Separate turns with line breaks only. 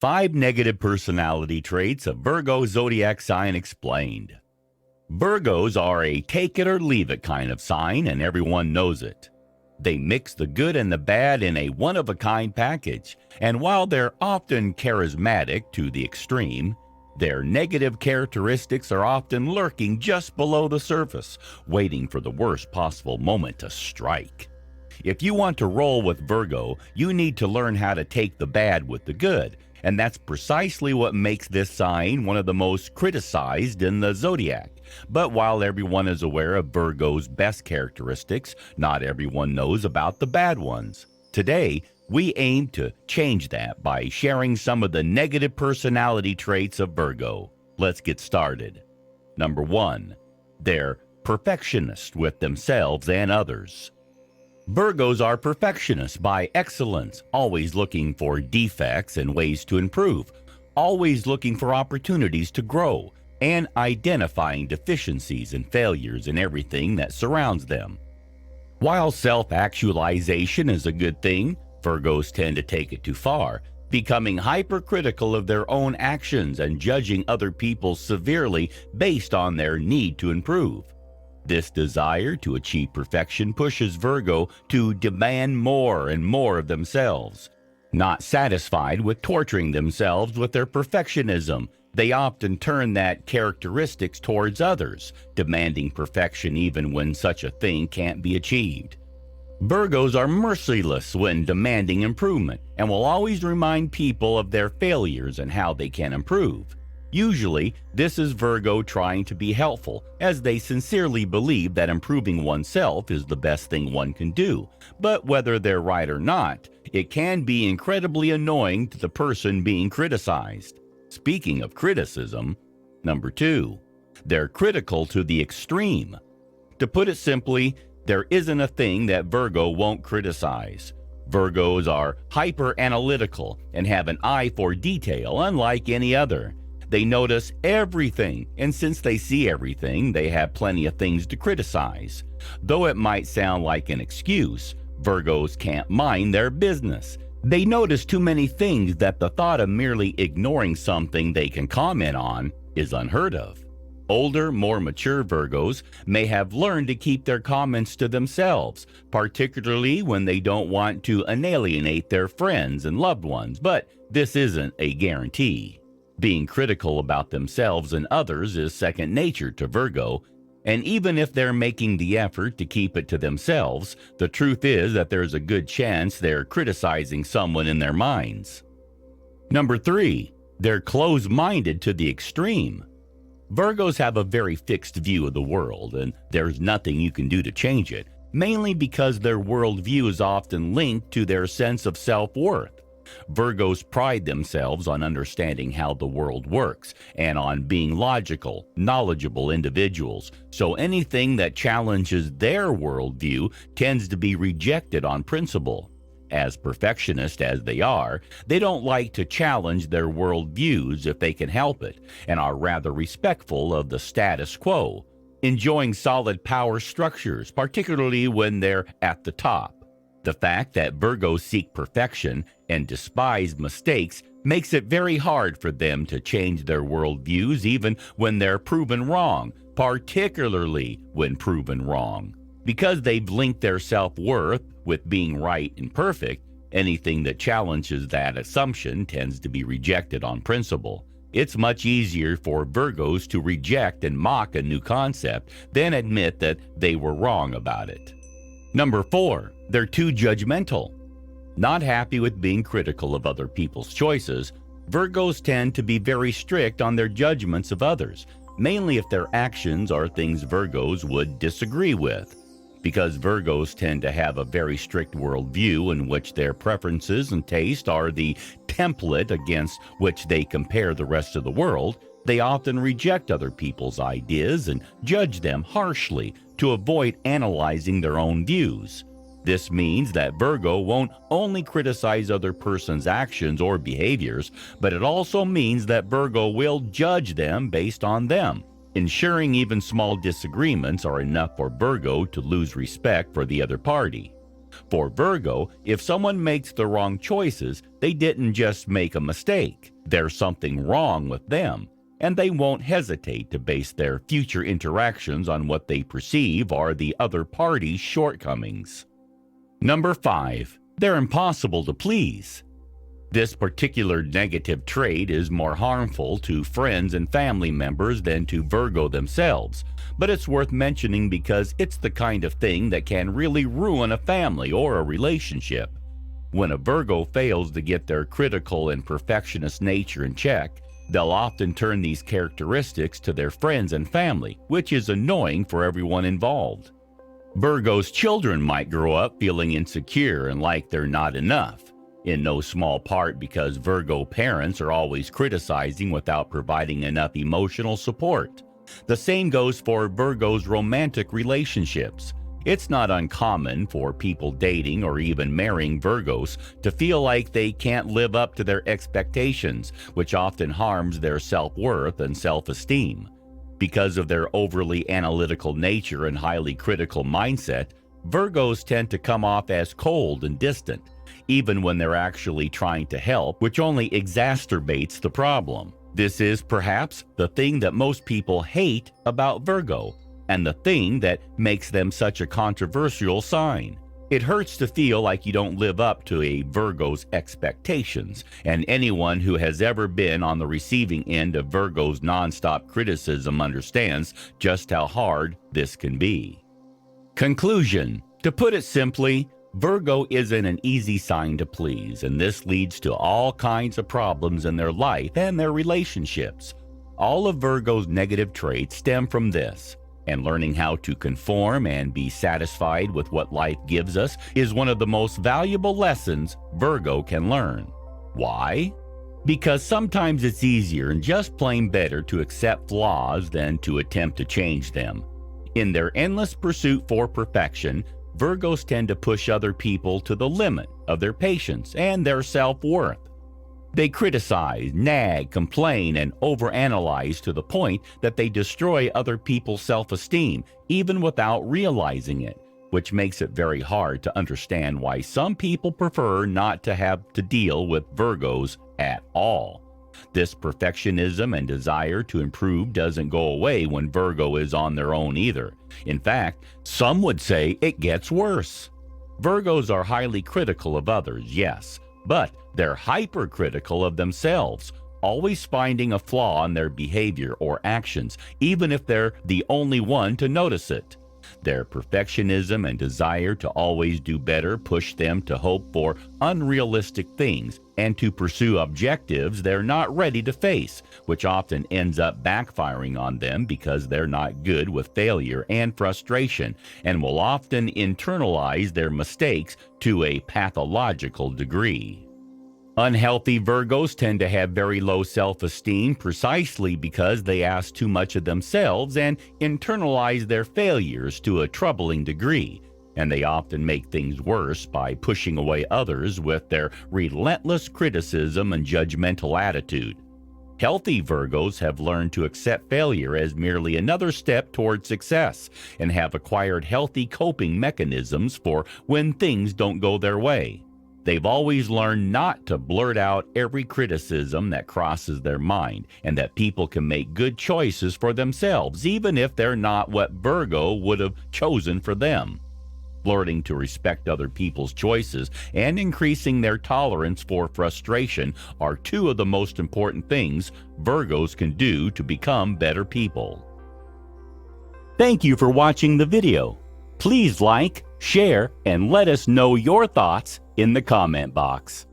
5 negative personality traits of Virgo Zodiac sign explained. Virgos are a take it or leave it kind of sign, and everyone knows it. They mix the good and the bad in a one-of-a-kind package, and while they're often charismatic to the extreme, their negative characteristics are often lurking just below the surface, waiting for the worst possible moment to strike. If you want to roll with Virgo, you need to learn how to take the bad with the good, and that's precisely what makes this sign one of the most criticized in the zodiac. But while everyone is aware of Virgo's best characteristics, not everyone knows about the bad ones. Today, we aim to change that by sharing some of the negative personality traits of Virgo. Let's get started. Number 1. They're perfectionists with themselves and others. Virgos are perfectionists by excellence, always looking for defects and ways to improve, always looking for opportunities to grow, and identifying deficiencies and failures in everything that surrounds them. While self-actualization is a good thing, Virgos tend to take it too far, becoming hypercritical of their own actions and judging other people severely based on their need to improve. This desire to achieve perfection pushes Virgo to demand more and more of themselves. Not satisfied with torturing themselves with their perfectionism, they often turn that characteristics towards others, demanding perfection even when such a thing can't be achieved. Virgos are merciless when demanding improvement and will always remind people of their failures and how they can improve. Usually, this is Virgo trying to be helpful, as they sincerely believe that improving oneself is the best thing one can do. But whether they're right or not, it can be incredibly annoying to the person being criticized. Speaking of criticism, number 2, they're critical to the extreme. To put it simply, there isn't a thing that Virgo won't criticize. Virgos are hyper-analytical and have an eye for detail unlike any other. They notice everything, and since they see everything, they have plenty of things to criticize. Though it might sound like an excuse, Virgos can't mind their business. They notice too many things that the thought of merely ignoring something they can comment on is unheard of. Older, more mature Virgos may have learned to keep their comments to themselves, particularly when they don't want to alienate their friends and loved ones, but this isn't a guarantee. Being critical about themselves and others is second nature to Virgo, and even if they're making the effort to keep it to themselves, the truth is that there's a good chance they're criticizing someone in their minds. Number 3, they're close-minded to the extreme. Virgos have a very fixed view of the world, and there's nothing you can do to change it, mainly because their worldview is often linked to their sense of self-worth. Virgos pride themselves on understanding how the world works and on being logical, knowledgeable individuals, so anything that challenges their worldview tends to be rejected on principle. As perfectionists as they are, they don't like to challenge their worldviews if they can help it, and are rather respectful of the status quo, enjoying solid power structures, particularly when they're at the top. The fact that Virgos seek perfection and despise mistakes makes it very hard for them to change their worldviews even when they're proven wrong, particularly when proven wrong. Because they've linked their self-worth with being right and perfect, anything that challenges that assumption tends to be rejected on principle. It's much easier for Virgos to reject and mock a new concept than admit that they were wrong about it. Number 4, they're too judgmental. Not happy with being critical of other people's choices, Virgos tend to be very strict on their judgments of others, mainly if their actions are things Virgos would disagree with. Because Virgos tend to have a very strict worldview in which their preferences and taste are the template against which they compare the rest of the world, they often reject other people's ideas and judge them harshly to avoid analyzing their own views. This means that Virgo won't only criticize other person's actions or behaviors, but it also means that Virgo will judge them based on them, ensuring even small disagreements are enough for Virgo to lose respect for the other party. For Virgo, if someone makes the wrong choices, they didn't just make a mistake. There's something wrong with them, and they won't hesitate to base their future interactions on what they perceive are the other party's shortcomings. Number 5. They're impossible to please. This particular negative trait is more harmful to friends and family members than to Virgo themselves, but it's worth mentioning because it's the kind of thing that can really ruin a family or a relationship. When a Virgo fails to get their critical and perfectionist nature in check, they'll often turn these characteristics to their friends and family, which is annoying for everyone involved. Virgo's children might grow up feeling insecure and like they're not enough, in no small part because Virgo parents are always criticizing without providing enough emotional support. The same goes for Virgo's romantic relationships. It's not uncommon for people dating or even marrying Virgos to feel like they can't live up to their expectations, which often harms their self-worth and self-esteem. Because of their overly analytical nature and highly critical mindset, Virgos tend to come off as cold and distant, even when they're actually trying to help, which only exacerbates the problem. This is perhaps the thing that most people hate about Virgo, and the thing that makes them such a controversial sign. It hurts to feel like you don't live up to a Virgo's expectations, and anyone who has ever been on the receiving end of Virgo's nonstop criticism understands just how hard this can be. Conclusion. To put it simply, Virgo isn't an easy sign to please, and this leads to all kinds of problems in their life and their relationships. All of Virgo's negative traits stem from this, and learning how to conform and be satisfied with what life gives us is one of the most valuable lessons Virgo can learn. Why? Because sometimes it's easier and just plain better to accept flaws than to attempt to change them. In their endless pursuit for perfection, Virgos tend to push other people to the limit of their patience and their self-worth. They criticize, nag, complain, and overanalyze to the point that they destroy other people's self-esteem, even without realizing it, which makes it very hard to understand why some people prefer not to have to deal with Virgos at all. This perfectionism and desire to improve doesn't go away when Virgo is on their own either. In fact, some would say it gets worse. Virgos are highly critical of others, yes, but they're hypercritical of themselves, always finding a flaw in their behavior or actions, even if they're the only one to notice it. Their perfectionism and desire to always do better push them to hope for unrealistic things and to pursue objectives they're not ready to face, which often ends up backfiring on them because they're not good with failure and frustration and will often internalize their mistakes to a pathological degree. Unhealthy Virgos tend to have very low self-esteem precisely because they ask too much of themselves and internalize their failures to a troubling degree, and they often make things worse by pushing away others with their relentless criticism and judgmental attitude. Healthy Virgos have learned to accept failure as merely another step toward success and have acquired healthy coping mechanisms for when things don't go their way. They've always learned not to blurt out every criticism that crosses their mind, and that people can make good choices for themselves, even if they're not what Virgo would have chosen for them. Learning to respect other people's choices and increasing their tolerance for frustration are two of the most important things Virgos can do to become better people. Thank you for watching the video. Please like, share, and let us know your thoughts in the comment box.